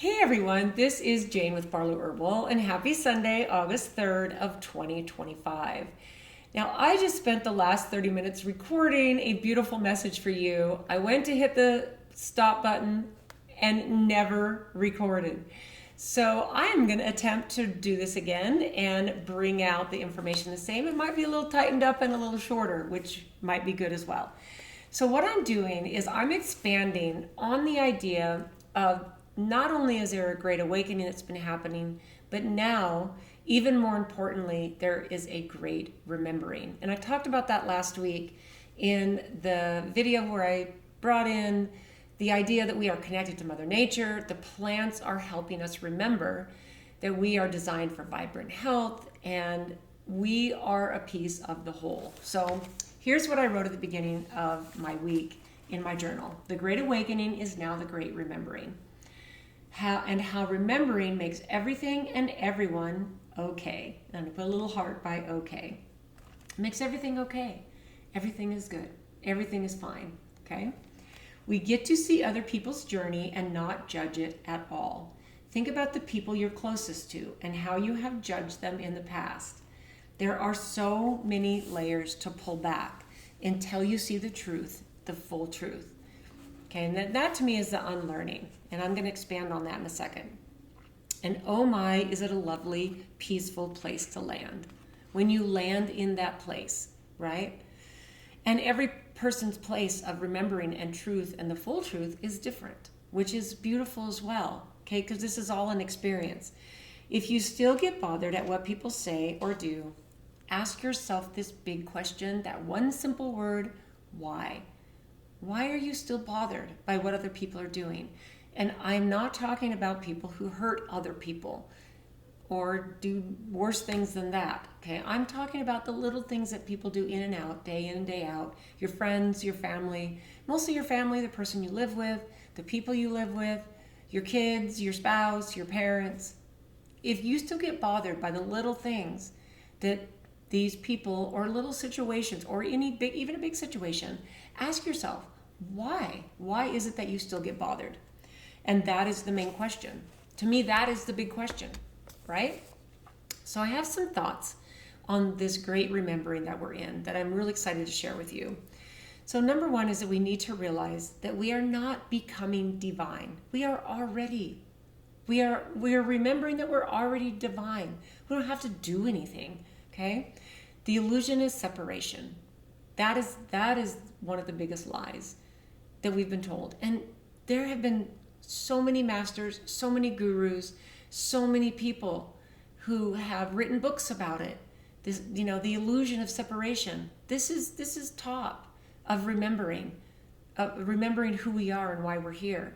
Hey everyone, this is Jane with Barlow Herbal, and happy Sunday, August 3rd of 2025. Now, I just spent the last 30 minutes recording a beautiful message for you. I went to hit the stop button and never recorded. So I'm going to attempt to do this again and bring out the information the same. It might be a little tightened up and a little shorter, which might be good as well. So what I'm doing is I'm expanding on the idea of not only is there a great awakening that's been happening, but now, even more importantly, there is a great remembering. And I talked about that last week in the video where I brought in the idea that we are connected to Mother Nature. The plants are helping us remember that we are designed for vibrant health and we are a piece of the whole. So here's what I wrote at the beginning of my week in my journal. The Great Awakening is now the Great Remembering. How remembering makes everything and everyone okay. And I put a little heart by okay. Makes everything okay. Everything is good. Everything is fine. Okay? We get to see other people's journey and not judge it at all. Think about the people you're closest to and how you have judged them in the past. There are so many layers to pull back until you see the truth, the full truth. Okay, and that to me is the unlearning. And I'm going to expand on that in a second. And oh my, is it a lovely, peaceful place to land. When you land in that place, right? And every person's place of remembering and truth and the full truth is different, which is beautiful as well. Okay, because this is all an experience. If you still get bothered at what people say or do, ask yourself this big question, that one simple word, why? Why are you still bothered by what other people are doing? And I'm not talking about people who hurt other people or do worse things than that, okay? I'm talking about the little things that people do in and out, day in and day out. Your friends, your family, mostly your family, the person you live with, the people you live with, your kids, your spouse, your parents. If you still get bothered by the little things that these people or little situations or even a big situation, ask yourself, why? Why is it that you still get bothered? And that is the main question. To me, that is the big question, right? So I have some thoughts on this great remembering that we're in that I'm really excited to share with you. So number one is that we need to realize that we are not becoming divine. We are already. We are remembering that we're already divine. We don't have to do anything, okay? The illusion is separation. That is one of the biggest lies that we've been told. And there have been so many masters, so many gurus, so many people who have written books about it. This, the illusion of separation. This is top of remembering who we are and why we're here.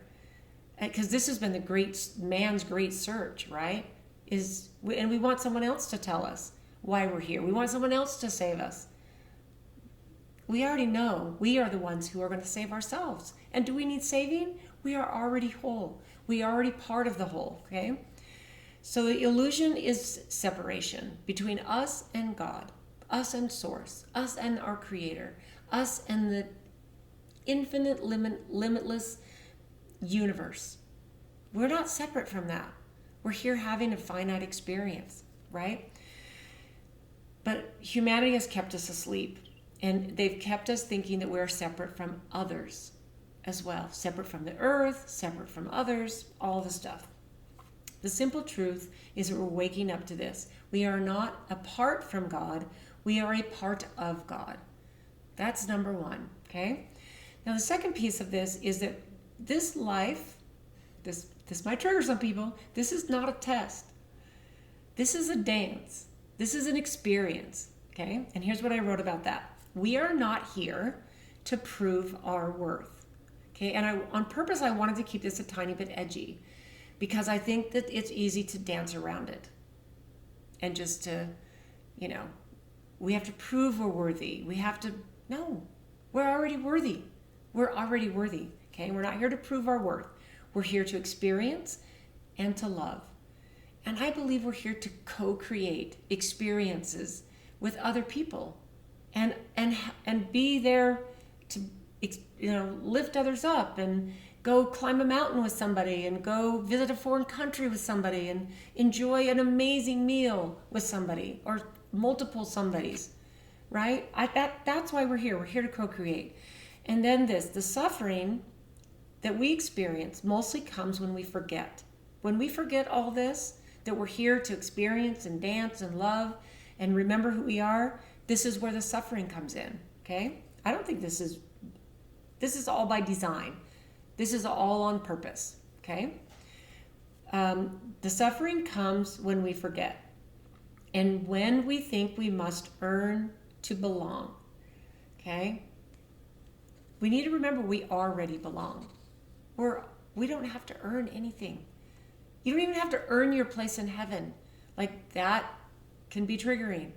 Because this has been the man's great search, right? And we want someone else to tell us why we're here. We want someone else to save us. We already know we are the ones who are going to save ourselves. And do we need saving? We are already whole. We are already part of the whole, okay? So the illusion is separation between us and God, us and Source, us and our Creator, us and the infinite, limitless universe. We're not separate from that. We're here having a finite experience, right? But humanity has kept us asleep. And they've kept us thinking that we're separate from others as well. Separate from the earth, separate from others, all the stuff. The simple truth is that we're waking up to this. We are not apart from God. We are a part of God. That's number one, okay? Now the second piece of this is that this life, this might trigger some people, this is not a test. This is a dance. This is an experience, okay? And here's what I wrote about that. We are not here to prove our worth. Okay, and on purpose, I wanted to keep this a tiny bit edgy because I think that it's easy to dance around it and just to, we have to prove we're worthy. No, we're already worthy. We're already worthy, okay? We're not here to prove our worth. We're here to experience and to love. And I believe we're here to co-create experiences with other people. And be there to lift others up and go climb a mountain with somebody and go visit a foreign country with somebody and enjoy an amazing meal with somebody or multiple somebodies, right? That's why we're here. We're here to co-create. And then the suffering that we experience mostly comes when we forget. When we forget all this, that we're here to experience and dance and love and remember who we are, this is where the suffering comes in, okay? I don't think this is all by design. This is all on purpose, okay? The suffering comes when we forget and when we think we must earn to belong, okay? We need to remember we already belong. We don't have to earn anything. You don't even have to earn your place in heaven. Like, that can be triggering.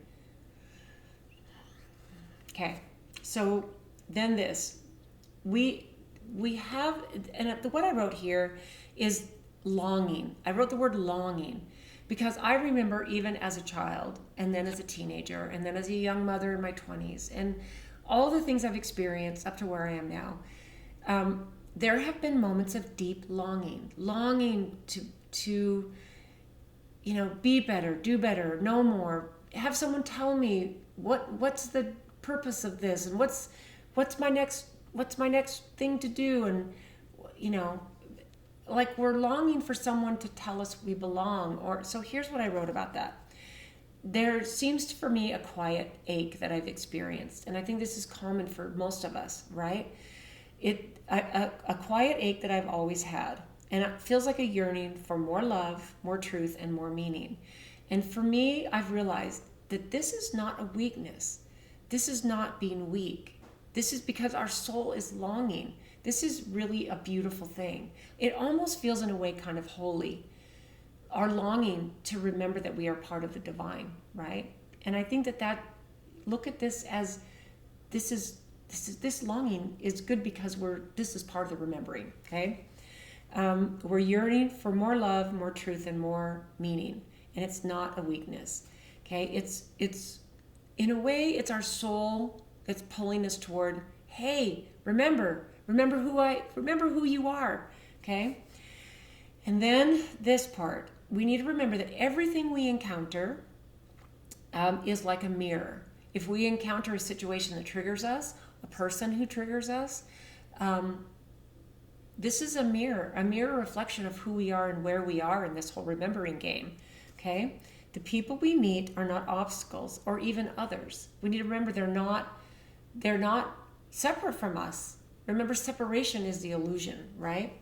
Okay, so then we have, and what I wrote here is longing. I wrote the word longing because I remember even as a child and then as a teenager and then as a young mother in my 20s and all the things I've experienced up to where I am now, there have been moments of deep longing to be better, do better, know more, have someone tell me what's the purpose of this and what's my next thing to do, and like we're longing for someone to tell us we belong. Or so here's what I wrote about that. There seems for me a quiet ache that I've experienced, and I think this is common for most of us, right? A quiet ache that I've always had, and it feels like a yearning for more love, more truth, and more meaning. And for me, I've realized that this is not a weakness. This is not being weak. This is because our soul is longing. This is really a beautiful thing. It almost feels in a way kind of holy. Our longing to remember that we are part of the divine, right? And I think that look at this as this longing is good because this is part of the remembering, okay? We're yearning for more love, more truth, and more meaning, and it's not a weakness, okay? It's in a way, it's our soul that's pulling us toward, hey, remember who you are, okay? And then this part, we need to remember that everything we encounter is like a mirror. If we encounter a situation that triggers us, a person who triggers us, this is a mirror reflection of who we are and where we are in this whole remembering game, okay? The people we meet are not obstacles or even others. We need to remember they're not separate from us. Remember, separation is the illusion, right?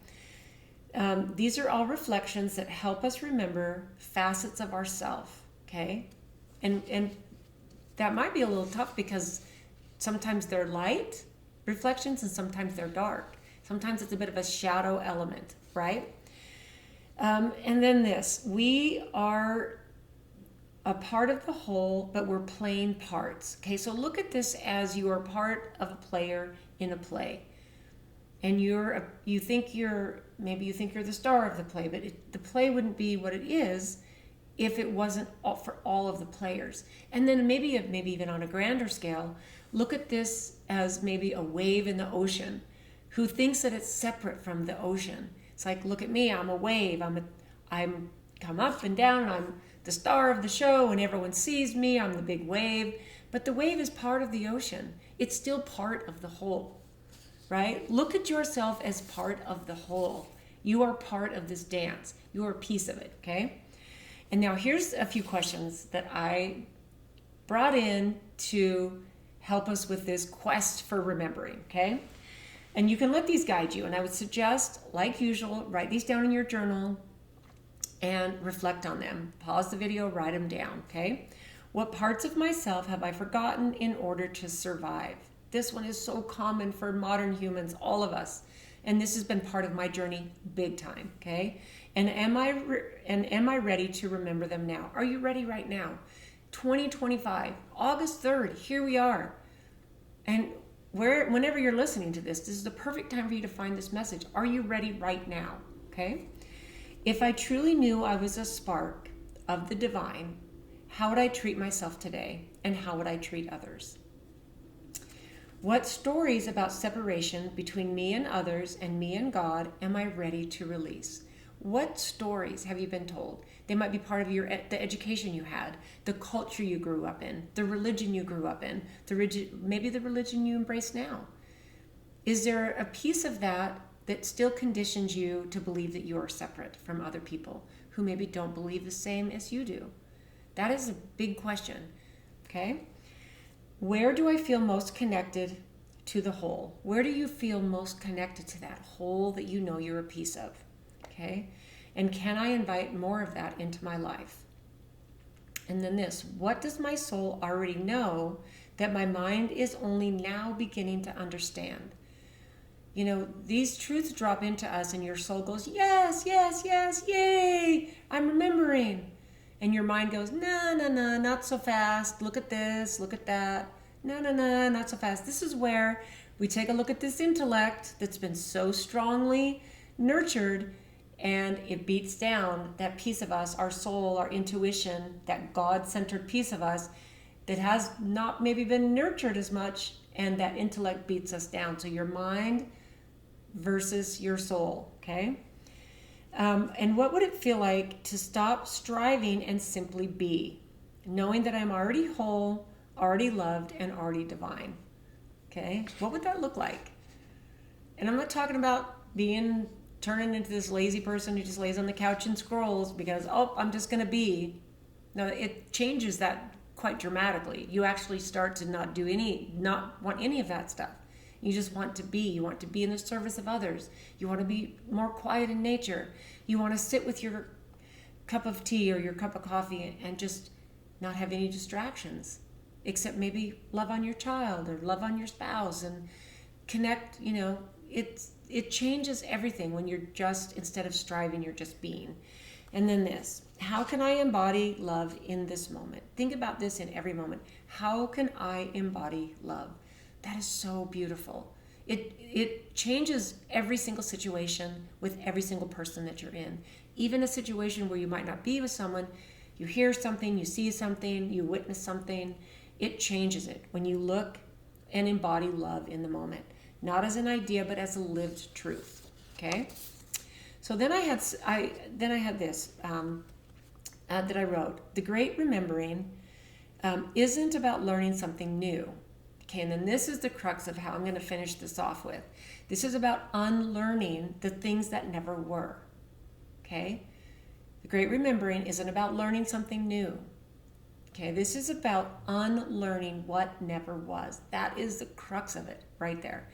These are all reflections that help us remember facets of ourself, okay? And that might be a little tough because sometimes they're light reflections and sometimes they're dark. Sometimes it's a bit of a shadow element, right? And then we are a part of the whole, but we're playing parts. Okay, so look at this as you are part of a player in a play. And you think you're the star of the play, but the play wouldn't be what it is if it wasn't for all of the players. And then maybe even on a grander scale, look at this as maybe a wave in the ocean who thinks that it's separate from the ocean. It's like, look at me, I'm a wave. I'm come up and down, and I'm the star of the show, and everyone sees me, I'm the big wave. But the wave is part of the ocean. It's still part of the whole, right? Look at yourself as part of the whole. You are part of this dance. You are a piece of it, okay? And now here's a few questions that I brought in to help us with this quest for remembering, okay? And you can let these guide you. And I would suggest, like usual, write these down in your journal and reflect on them. Pause the video, write them down, okay? What parts of myself have I forgotten in order to survive? This one is so common for modern humans, all of us. And this has been part of my journey big time, okay? And am I ready to remember them now? Are you ready right now? 2025, August 3rd, here we are. And whenever you're listening to this is the perfect time for you to find this message. Are you ready right now? Okay? If I truly knew I was a spark of the divine, how would I treat myself today? And how would I treat others? What stories about separation between me and others and me and God am I ready to release? What stories have you been told? They might be part of the education you had, the culture you grew up in, the religion you grew up in, maybe the religion you embrace now. Is there a piece of that that still conditions you to believe that you are separate from other people who maybe don't believe the same as you do? That is a big question, okay? Where do I feel most connected to the whole? Where do you feel most connected to that whole that you know you're a piece of? Okay? And can I invite more of that into my life? And then this, what does my soul already know that my mind is only now beginning to understand? You know, these truths drop into us and your soul goes, yes, yes, yes, yay, I'm remembering. And your mind goes, no, no, no, not so fast. Look at this, look at that. No, no, no, not so fast. This is where we take a look at this intellect that's been so strongly nurtured, and it beats down that piece of us, our soul, our intuition, that God-centered piece of us that has not maybe been nurtured as much, and that intellect beats us down. So your mind versus your soul, okay? And what would it feel like to stop striving and simply be, knowing that I'm already whole, already loved, and already divine? Okay, what would that look like? And I'm not talking about turning into this lazy person who just lays on the couch and scrolls because, oh, I'm just going to be. No, it changes that quite dramatically. You actually start to not want any of that stuff. You just want to be. You want to be in the service of others. You want to be more quiet in nature. You want to sit with your cup of tea or your cup of coffee and just not have any distractions, except maybe love on your child or love on your spouse and connect. You know, it changes everything when you're just, instead of striving, you're just being. And then this, how can I embody love in this moment? Think about this in every moment. How can I embody love? That is so beautiful. It changes every single situation with every single person that you're in. Even a situation where you might not be with someone, you hear something, you see something, you witness something, it changes it when you look and embody love in the moment. Not as an idea, but as a lived truth. Okay? So then I had this that I wrote. The great remembering isn't about learning something new. Okay, and then this is the crux of how I'm going to finish this off with. This is about unlearning the things that never were. Okay? The great remembering isn't about learning something new. Okay, this is about unlearning what never was. That is the crux of it right there.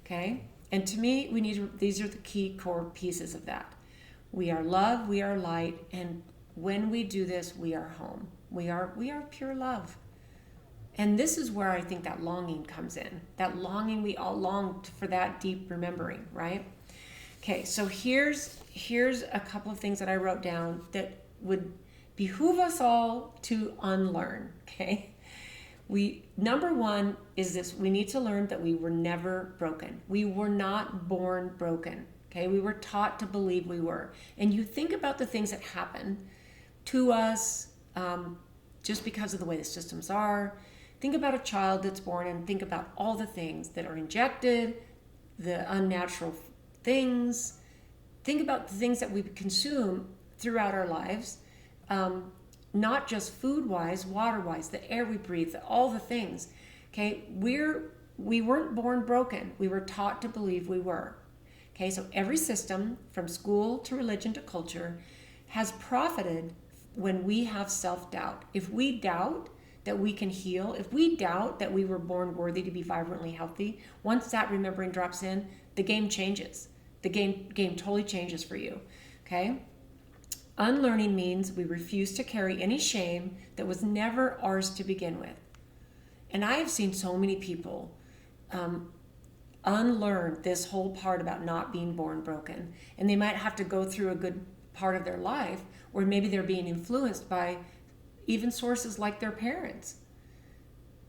Okay? And to me, these are the key core pieces of that. We are love, we are light, and when we do this, we are home. We are pure love. And this is where I think that longing comes in. That longing, we all long for that deep remembering, right? Okay, so here's a couple of things that I wrote down that would behoove us all to unlearn, okay? Number one is this: we need to learn that we were never broken. We were not born broken, okay? We were taught to believe we were. And you think about the things that happen to us just because of the way the systems are. Think about a child that's born and think about all the things that are injected, the unnatural things. Think about the things that we consume throughout our lives, not just food-wise, water-wise, the air we breathe, all the things. Okay, we weren't born broken. We were taught to believe we were. Okay, so every system, from school to religion to culture, has profited when we have self-doubt. If we doubt that we can heal, if we doubt that we were born worthy to be vibrantly healthy, once that remembering drops in, the game changes. The game totally changes for you, okay? Unlearning means we refuse to carry any shame that was never ours to begin with. And I have seen so many people unlearn this whole part about not being born broken. And they might have to go through a good part of their life where maybe they're being influenced by even sources like their parents,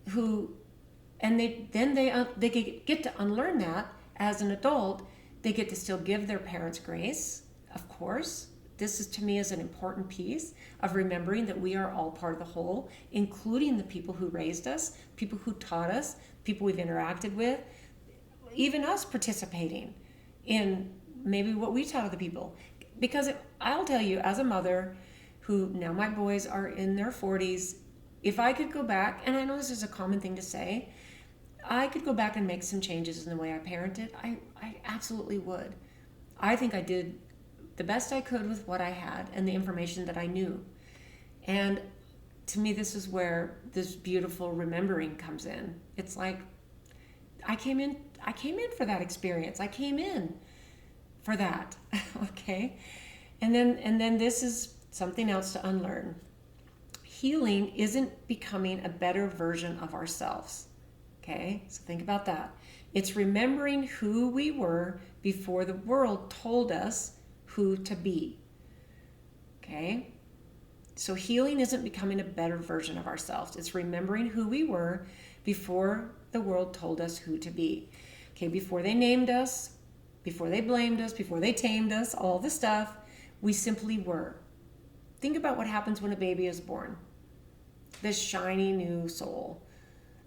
they get to unlearn that as an adult. They get to still give their parents grace, of course, this is, to me, is an important piece of remembering that we are all part of the whole, including the people who raised us, people who taught us, people we've interacted with, even us participating in maybe what we taught other people. Because I'll tell you, as a mother who now my boys are in their 40s, if I could go back, and I know this is a common thing to say, I could go back and make some changes in the way I parented, I absolutely would. I think I did the best I could with what I had and the information that I knew. And to me, this is where this beautiful remembering comes in. It's like I came in for that experience. I came in for that. Okay? And then this is something else to unlearn. Healing isn't becoming a better version of ourselves. Okay? So think about that. It's remembering who we were before the world told us who to be. Okay? So healing isn't becoming a better version of ourselves. It's remembering who we were before the world told us who to be. Okay, before they named us, before they blamed us, before they tamed us, all the stuff, we simply were. Think about what happens when a baby is born. This shiny new soul.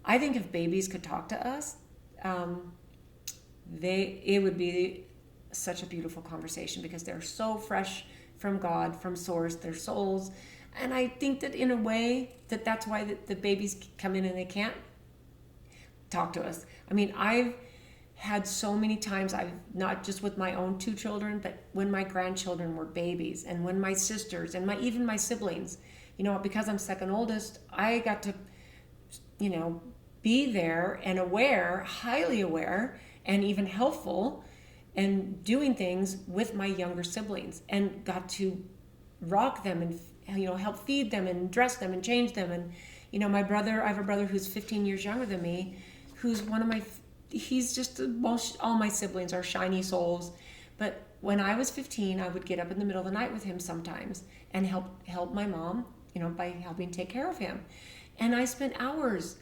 I think if babies could talk to us, it would be such a beautiful conversation, because they're so fresh from God, from source, their souls. And I think that in a way that's why the babies come in and they can't talk to us. I mean, I've had so many times, I've not just with my own 2 children, but when my grandchildren were babies, and when my sisters and even my siblings, because I'm second oldest, I got to, be there and aware, highly aware, and even helpful, and doing things with my younger siblings, and got to rock them and help feed them and dress them and change them. And my brother, I have a brother who's 15 years younger than me, who's he's just all my siblings are shiny souls. But when I was 15, I would get up in the middle of the night with him sometimes and help my mom, by helping take care of him. And I spent hours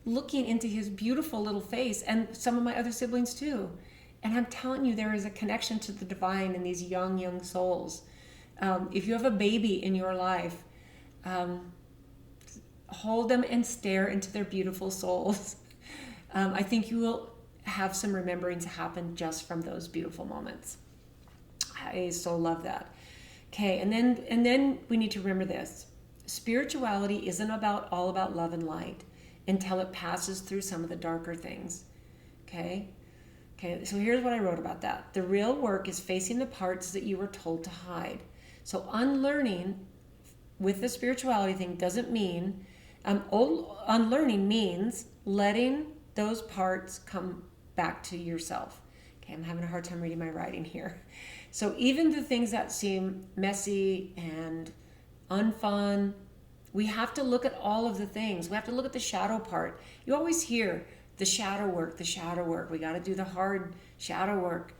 looking into his beautiful little face, and some of my other siblings too. And I'm telling you, there is a connection to the divine in these young souls. If you have a baby in your life, hold them and stare into their beautiful souls. I think you will have some rememberings happen just from those beautiful moments. I so love that. Okay, and then we need to remember this. Spirituality isn't all about love and light until it passes through some of the darker things. Okay, so here's what I wrote about that. The real work is facing the parts that you were told to hide. So unlearning with the spirituality thing doesn't mean, unlearning means letting those parts come back to yourself. Okay, I'm having a hard time reading my writing here. So even the things that seem messy and unfun, we have to look at all of the things. We have to look at the shadow part. You always hear the shadow work. We got to do the hard shadow work.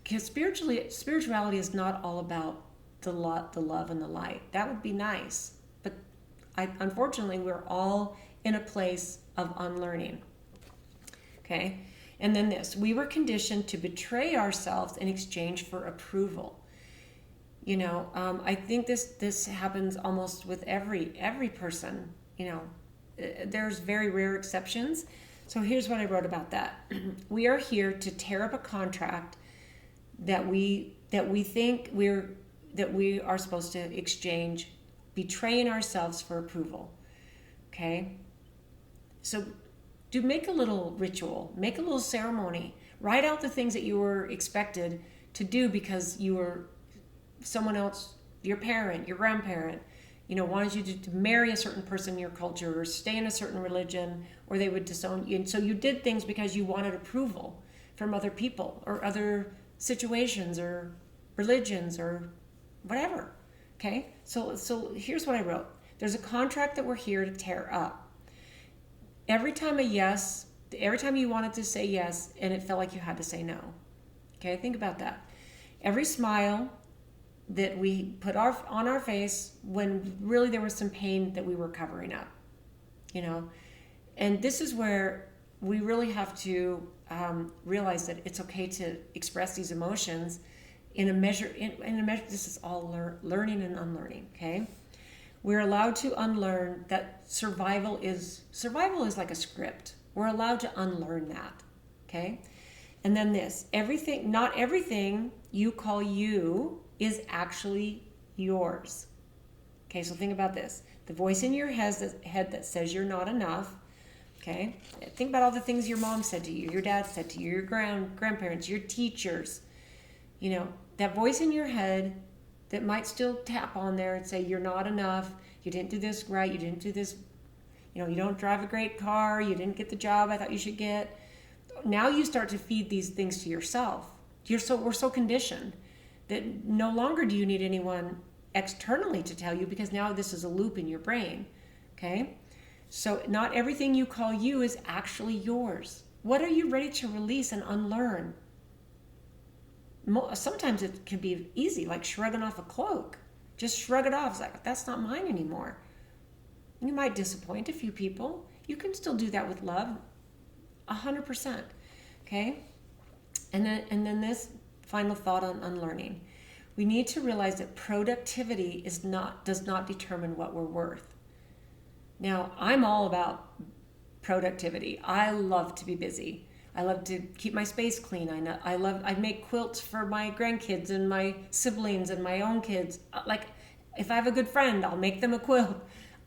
Because spirituality is not all about the love and the light. That would be nice. But unfortunately, we're all in a place of unlearning. Okay? And then this, we were conditioned to betray ourselves in exchange for approval. I think this happens almost with every person. There's very rare exceptions. So here's what I wrote about that. We are here to tear up a contract that we think we are supposed to exchange, betraying ourselves for approval. Okay? So make a little ritual, make a little ceremony, write out the things that you were expected to do because you were someone else, your parent, your grandparent, wanted you to marry a certain person in your culture or stay in a certain religion, or they would disown you. And so you did things because you wanted approval from other people or other situations or religions or whatever. Okay? So here's what I wrote. There's a contract that we're here to tear up. Every time you wanted to say yes and it felt like you had to say no. Okay? Think about that. Every smile that we put on our face when really there was some pain that we were covering up, and this is where we really have to realize that it's okay to express these emotions in a measure, this is all learning and unlearning, okay? We're allowed to unlearn that survival is like a script. We're allowed to unlearn that, okay? And then this, not everything you call you is actually yours. Okay, so think about this. The voice in your head that says you're not enough, okay? Think about all the things your mom said to you, your dad said to you, your grandparents, your teachers. You know, that voice in your head that might still tap on there and say you're not enough, you didn't do this right, you didn't do this, you know, you don't drive a great car, you didn't get the job I thought you should get. Now you start to feed these things to yourself. We're so conditioned that no longer do you need anyone externally to tell you, because now this is a loop in your brain, okay? So not everything you call you is actually yours. What are you ready to release and unlearn? Sometimes it can be easy, like shrugging off a cloak. Just shrug it off. It's like, that's not mine anymore. You might disappoint a few people. You can still do that with love, 100%, okay? And then this final thought on unlearning. We need to realize that productivity does not determine what we're worth. Now, I'm all about productivity. I love to be busy. I love to keep my space clean. I make quilts for my grandkids and my siblings and my own kids. Like, if I have a good friend, I'll make them a quilt.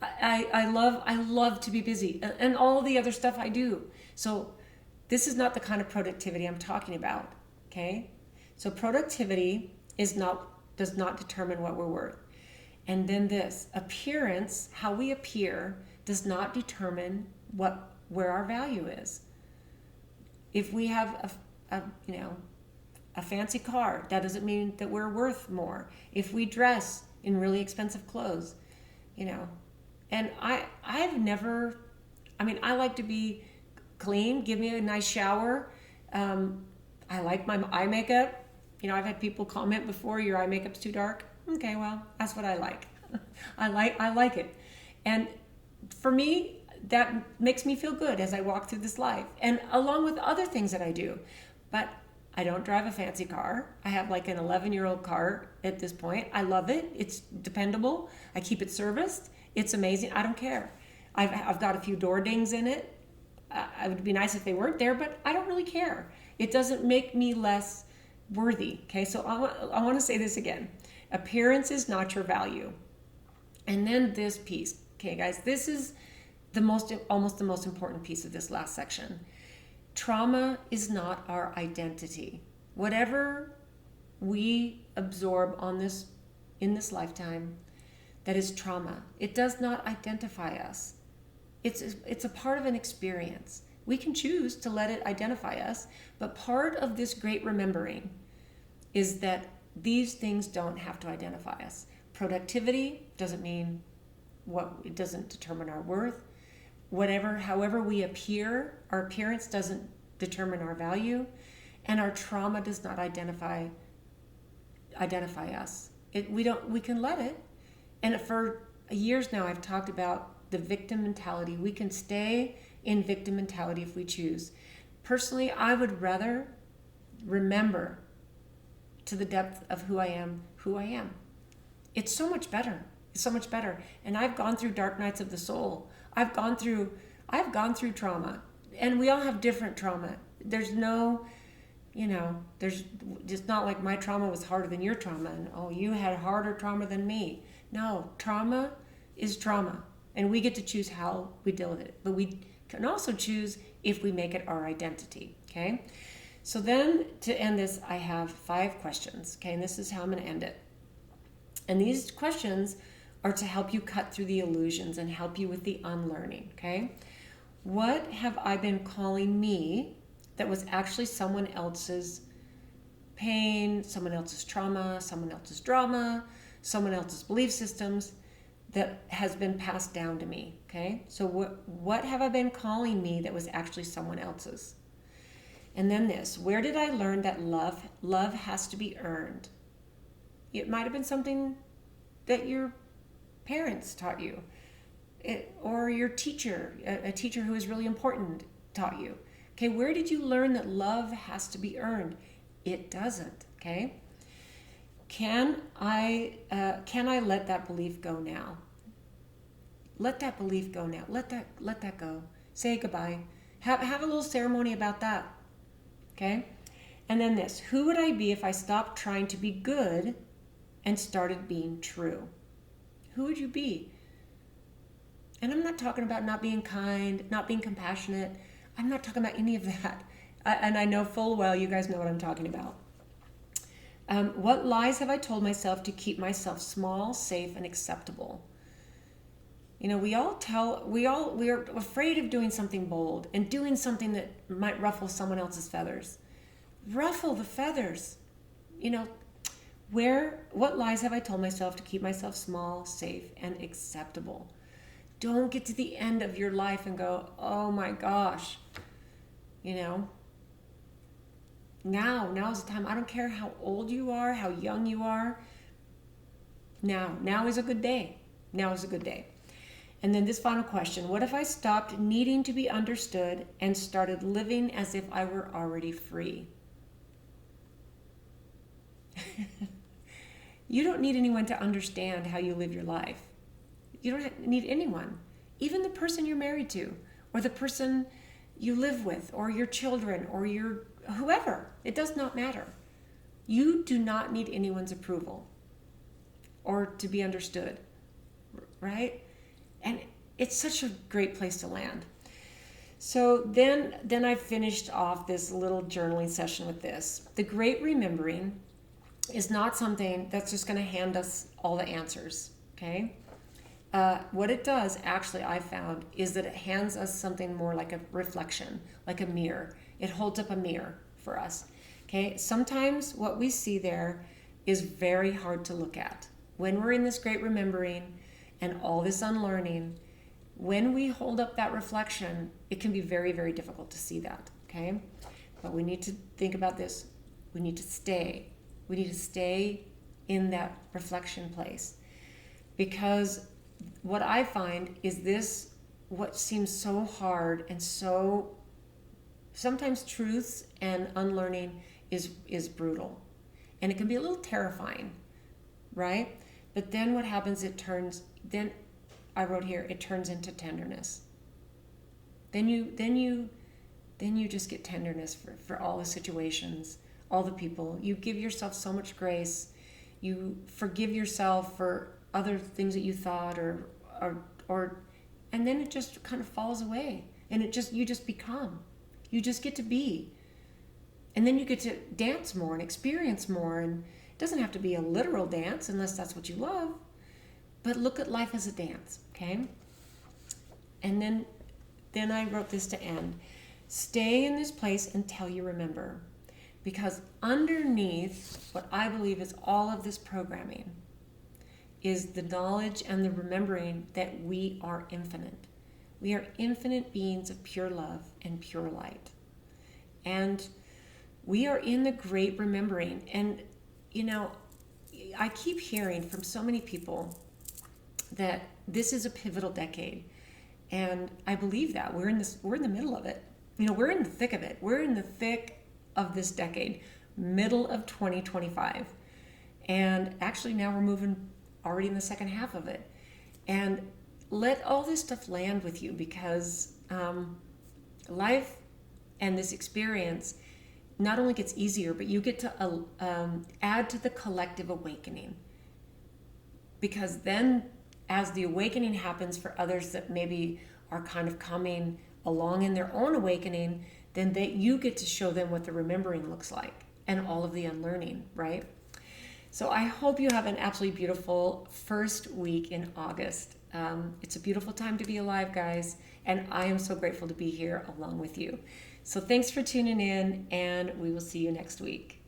I love to be busy, and all the other stuff I do. So this is not the kind of productivity I'm talking about, okay? So productivity does not determine what we're worth. And then this, appearance, how we appear, does not determine where our value is. If we have a fancy car, that doesn't mean that we're worth more. If we dress in really expensive clothes, you know. And I like to be clean, give me a nice shower. I like my eye makeup. You know, I've had people comment before, your eye makeup's too dark. Okay, well, that's what I like. I like it. And for me, that makes me feel good as I walk through this life, and along with other things that I do. But I don't drive a fancy car. I have like an 11-year-old car at this point. I love it. It's dependable. I keep it serviced. It's amazing. I don't care. I've got a few door dings in it. It would be nice if they weren't there, but I don't really care. It doesn't make me less worthy. Okay, so I want to say this again. Appearance is not your value. And then this piece. Okay, guys, this is almost the most important piece of this last section. Trauma is not our identity. Whatever we absorb in this lifetime, that is trauma. It does not identify us. It's a part of an experience. We can choose to let it identify us, but part of this great remembering is that these things don't have to identify us. Productivity doesn't mean it doesn't determine our worth. However we appear, our appearance doesn't determine our value, and our trauma does not identify us. We can let it. And for years now, I've talked about the victim mentality. We can stay in victim mentality if we choose. Personally, I would rather remember to the depth of who I am. It's so much better. And I've gone through dark nights of the soul. I've gone through trauma, and we all have different trauma. There's no, there's just not like my trauma was harder than your trauma, and you had harder trauma than me. No, trauma is trauma, and we get to choose how we deal with it. But we can also choose if we make it our identity, okay? So then to end this, I have 5 questions, okay? And this is how I'm going to end it. And these questions are to help you cut through the illusions and help you with the unlearning, okay? What have I been calling me that was actually someone else's pain, someone else's trauma, someone else's drama, someone else's belief systems that has been passed down to me, okay? So what have I been calling me that was actually someone else's? And then this, where did I learn that love has to be earned? It might have been something that your parents taught you, or your teacher, a teacher who is really important, taught you. Okay, where did you learn that love has to be earned? It doesn't, okay? can I let that belief go now? Let that belief go now. Let that go. Say goodbye. Have a little ceremony about that. Okay? And then this, who would I be if I stopped trying to be good and started being true? Who would you be? And I'm not talking about not being kind, not being compassionate. I'm not talking about any of that. And I know full well you guys know what I'm talking about. What lies have I told myself to keep myself small, safe, and acceptable? You know, we are afraid of doing something bold and doing something that might ruffle someone else's feathers. Ruffle the feathers. You know, what lies have I told myself to keep myself small, safe, and acceptable? Don't get to the end of your life and go, oh my gosh, you know, now's the time. I don't care how old you are, how young you are. Now is a good day. Now is a good day. And then this final question, what if I stopped needing to be understood and started living as if I were already free? You don't need anyone to understand how you live your life. You don't need anyone, even the person you're married to, or the person you live with, or your children, or your whoever. It does not matter. You do not need anyone's approval or to be understood, right? And it's such a great place to land. So then I finished off this little journaling session with this. The great remembering is not something that's just going to hand us all the answers, okay? What it does, actually, I found, is that it hands us something more like a reflection, like a mirror. It holds up a mirror for us, okay? Sometimes what we see there is very hard to look at. When we're in this great remembering and all this unlearning, when we hold up that reflection, it can be very, very difficult to see that, okay? But we need to think about this. We need to stay. We need to stay in that reflection place, because what I find is this, what seems so hard and so, sometimes truths and unlearning is brutal, and it can be a little terrifying, right? But then what happens, it turns into tenderness. Then you just get tenderness for all the situations, all the people. You give yourself so much grace. You forgive yourself for other things that you thought or and then it just kind of falls away, and you just become. You just get to be. And then you get to dance more and experience more, and it doesn't have to be a literal dance unless that's what you love. But look at life as a dance, okay? And then I wrote this to end. Stay in this place until you remember. Because underneath what I believe is all of this programming is the knowledge and the remembering that we are infinite. We are infinite beings of pure love and pure light. And we are in the great remembering. And, you know, I keep hearing from so many people that this is a pivotal decade. And I believe that. We're in the middle of it. You know, we're in the thick of it. We're in the thick of this decade, middle of 2025. And actually now we're moving already in the second half of it. And let all this stuff land with you, because life and this experience not only gets easier, but you get to add to the collective awakening. Because then as the awakening happens for others that maybe are kind of coming along in their own awakening, then you get to show them what the remembering looks like and all of the unlearning, right? So I hope you have an absolutely beautiful first week in August. It's a beautiful time to be alive, guys, and I am so grateful to be here along with you. So thanks for tuning in, and we will see you next week.